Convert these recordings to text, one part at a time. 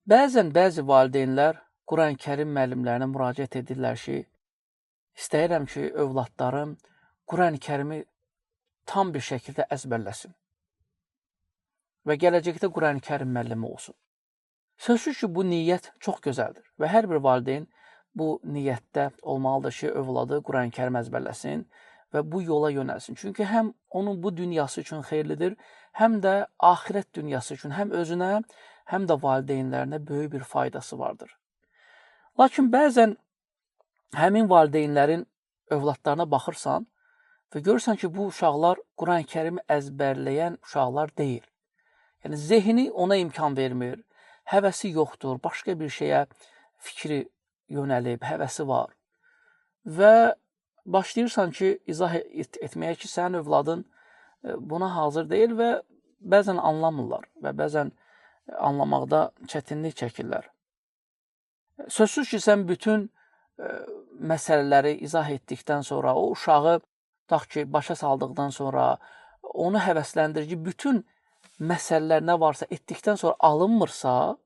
Bəzən bəzi valideynlər Quran-Kərim müəllimlərinə müraciət edirlər ki, istəyirəm ki, övladlarım Quran-Kərimi tam bir şəkildə əzbərləsin və gələcəkdə Quran-Kərim müəllimi olsun. Sözsüz ki, bu niyyət çox gözəldir və hər bir valideyn bu niyyətdə olmalıdır ki, övladı Quran-Kərim əzbərləsin və bu yola yönəlsin. Çünki həm onun bu dünyası üçün xeyirlidir, həm də axirət dünyası üçün həm özünə, həm də valideynlərinə böyük bir faydası vardır. Lakin bəzən həmin valideynlərin övladlarına baxırsan və görürsən ki, bu uşaqlar Quran-Kərimi əzbərləyən uşaqlar deyil. Yəni, zehni ona imkan vermir, həvəsi yoxdur, başqa bir şeyə fikri yönəlib, həvəsi var. Və başlayırsan ki, izah etməyə ki, sənin övladın buna hazır deyil və bəzən anlamırlar və bəzən anlamaqda çətinlik çəkirlər. Sözsüz ki, sən bütün məsələləri izah etdikdən sonra, o uşağı tutaq ki, başa saldıqdan sonra, onu həvəsləndirici bütün məsələlər nə varsa etdikdən sonra alınmırsa,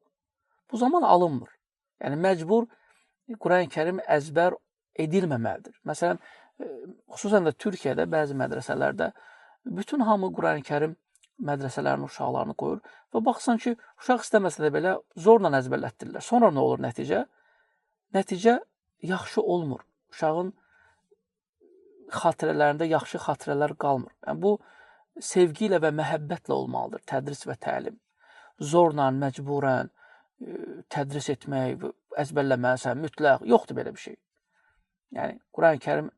bu zaman alınmır. Yəni, məcbur Quran-Kərim əzbər edilməməlidir. Məsələn, xüsusən də Türkiyədə bəzi mədrəsələrdə bütün hamı Quran-Kərim mədrəsələrinin uşaqlarını qoyur və baxsan ki, uşaq istəməsə də belə zorla əzbərlətdirirlər. Sonra nə olur nəticə? Nəticə yaxşı olmur. Uşağın xatirələrində yaxşı xatirələr qalmır. Yəni, bu sevgi ilə və məhəbbətlə olmalıdır, tədris və təlim. Zorla, məcburən tədris etmək, əzbərləməlisən, mütləq, yoxdur belə bir şey. Yəni, Quran-Kərim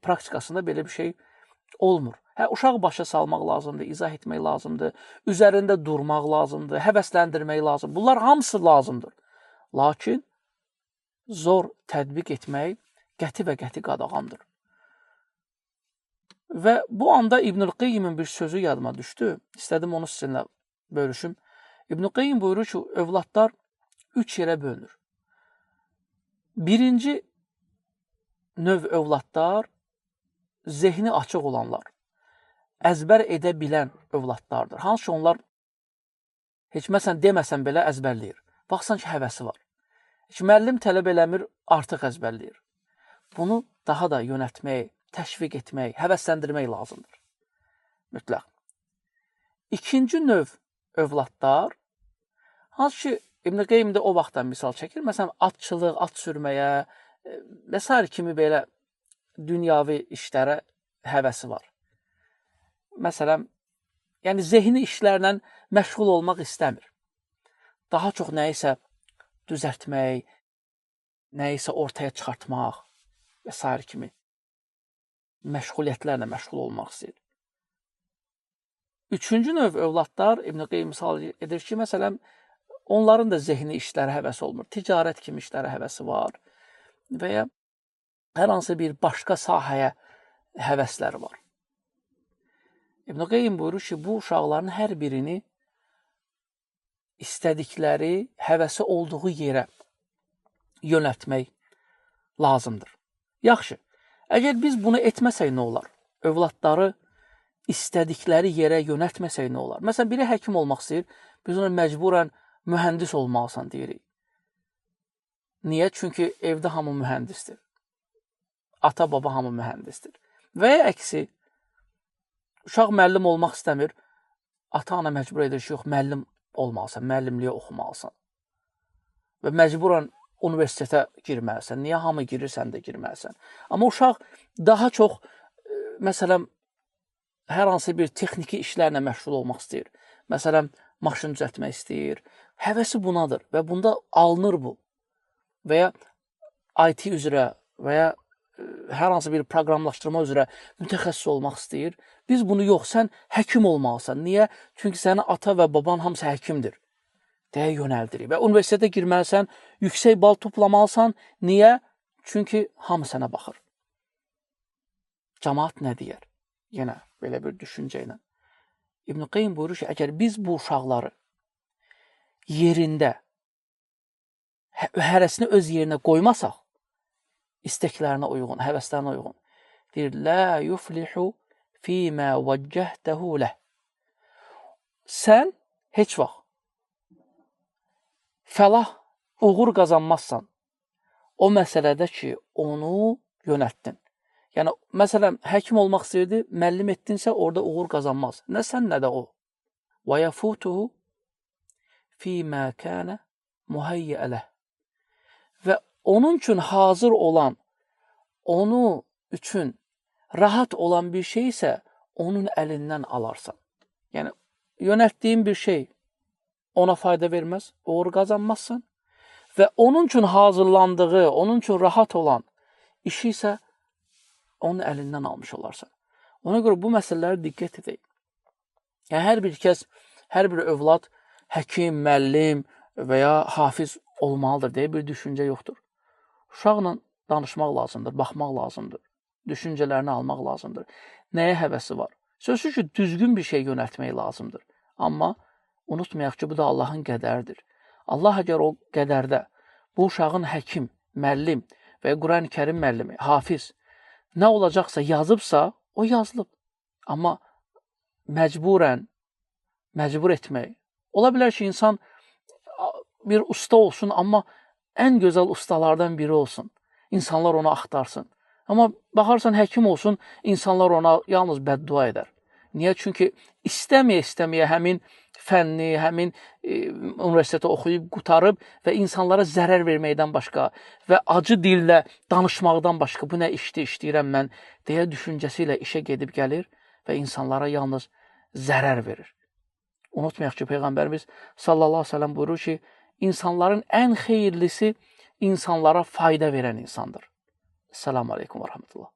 praktikasında belə bir şey olmur. Uşağı başa salmaq lazımdır, izah etmək lazımdır, üzərində durmaq lazımdır, həvəsləndirmək lazımdır. Bunlar hamısı lazımdır. Lakin zor tətbiq etmək qəti və qəti qadağandır. Və bu anda İbnül Qeyyimin bir sözü yadıma düşdü. İstədim onu sizinlə bölüşüm. İbnül Qeyyim buyurur ki, övladlar 3 yerə bölünür. Birinci növ övladlar zehni açıq olanlar, əzbər edə bilən övladlardır. Hansı ki, onlar heç məsələn deməsən belə əzbərləyir. Baxsan ki, həvəsi var. Heç müəllim tələb eləmir, artıq əzbərləyir. Bunu daha da yönətmək, təşviq etmək, həvəsləndirmək lazımdır. Mütləq. İkinci növ övladlar, hansı ki, İbn-i Qeym də o vaxtdan misal çəkir. Məsələn, atçılıq, at sürməyə və s. kimi belə dünyavi işlərə həvəsi var. Məsələn, yəni zehni işlərlə məşğul olmaq istəmir. Daha çox nəyisə düzəltmək, nəyisə ortaya çıxartmaq və s. kimi məşğuliyyətlərlə məşğul olmaq istəyir. Üçüncü növ övladlar, İbn-i Qeym misal edir ki, məsələn, onların da zehni işlərə həvəsi olmur. Ticarət kimi işlərə həvəsi var və ya hər hansı bir başqa sahəyə həvəsləri var. İbn-i Qeym buyurur ki, bu uşaqların hər birini istədikləri, həvəsi olduğu yerə yönəltmək lazımdır. Yaxşı, əgər biz bunu etməsək nə olar? Övladları istədikləri yerə yönəltməsək nə olar? Məsələn, biri həkim olmaq istəyir, biz ona məcburən mühəndis olmalısan deyirik. Niyə? Çünki evdə hamı mühəndisdir. Ata-baba hamı mühəndisdir. Və ya əksi, uşaq müəllim olmaq istəmir, ata-ana məcbur edir ki, yox, müəllim olmalısan, müəllimliyə oxumalısan. Və məcburən universitetə girməlisən. Niyə hamı girir, sən də girməlisən. Amma uşaq daha çox, məsələn, hər hansı bir texniki işlərlə məşğul olmaq istəyir. Məsələn, maşın düzəltmək istəyir. Həvəsi bunadır və bunda alınır bu. Və ya IT üzrə və ya hər hansı bir proqramlaşdırma üzrə mütəxəssis olmaq istəyir. Biz bunu yox, sən həkim olmalısan. Niyə? Çünki sənin ata və baban hamısı həkimdir deyə yönəldirik. Və universitetə girməlisən, yüksək bal toplamalısan. Niyə? Çünki hamı sənə baxır. Cəmaat nə deyər? Yenə belə bir düşüncə ilə. İbn-i Qeym buyurur ki, əgər biz bu uşaqları yerində, hərəsini öz yerinə qoymasaq, istəklərinə uyğun, həvəslərinə uyğun, deyir, lə yuflihu fīmə vəccəhtəhu ləh. Sən heç vaxt fəlah, uğur qazanmazsan, o məsələdə ki, onu yönəltdin. Yəni, məsələn, həkim olmaq istəyirdi, müəllim etdinsə, orada uğur qazanmaz. Nə sən, nə də o. وَيَفُوتُهُ فِي مَا كَانَ مُهَيِّئَ لَهُ. Və onun üçün hazır olan, onu üçün rahat olan bir şey isə onun əlindən alarsan. Yəni, yönəltdiyin bir şey ona fayda verməz, uğur qazanmazsan və onun üçün hazırlandığı, onun üçün rahat olan işi isə onun əlindən almış olarsan. Ona görə bu məsələlərə diqqət edək. Yəni, hər bir kəs, hər bir övlad həkim, müəllim və ya hafiz olmalıdır deyə bir düşüncə yoxdur. Uşaqla danışmaq lazımdır, baxmaq lazımdır, düşüncələrini almaq lazımdır. Nəyə həvəsi var? Sözsüz ki, düzgün bir şey yönəltmək lazımdır. Amma unutmayaq ki, bu da Allahın qədəridir. Allah əgər o qədərdə bu uşağın həkim, müəllim və ya Quran-ı Kərim müəllimi, hafiz nə olacaqsa yazıbsa, o yazılıb. Amma məcbur etmək. Ola bilər ki, insan bir usta olsun, amma ən gözəl ustalardan biri olsun. İnsanlar onu axtarsın. Amma baxarsan, həkim olsun, insanlar ona yalnız bəddua edər. Niyə? Çünki istəməyə həmin fənni, həmin universitetə oxuyub, qutarıb və insanlara zərər verməkdən başqa və acı dillə danışmaqdan başqa bu nə işləyirəm mən deyə düşüncəsi ilə işə gedib gəlir və insanlara yalnız zərər verir. Unutmayaq ki, Peyğəmbərimiz sallallahu aleyhi ve sellem buyurur ki, insanların ən xeyirlisi insanlara fayda verən insandır. Selamun aleyküm və rəhmətullah.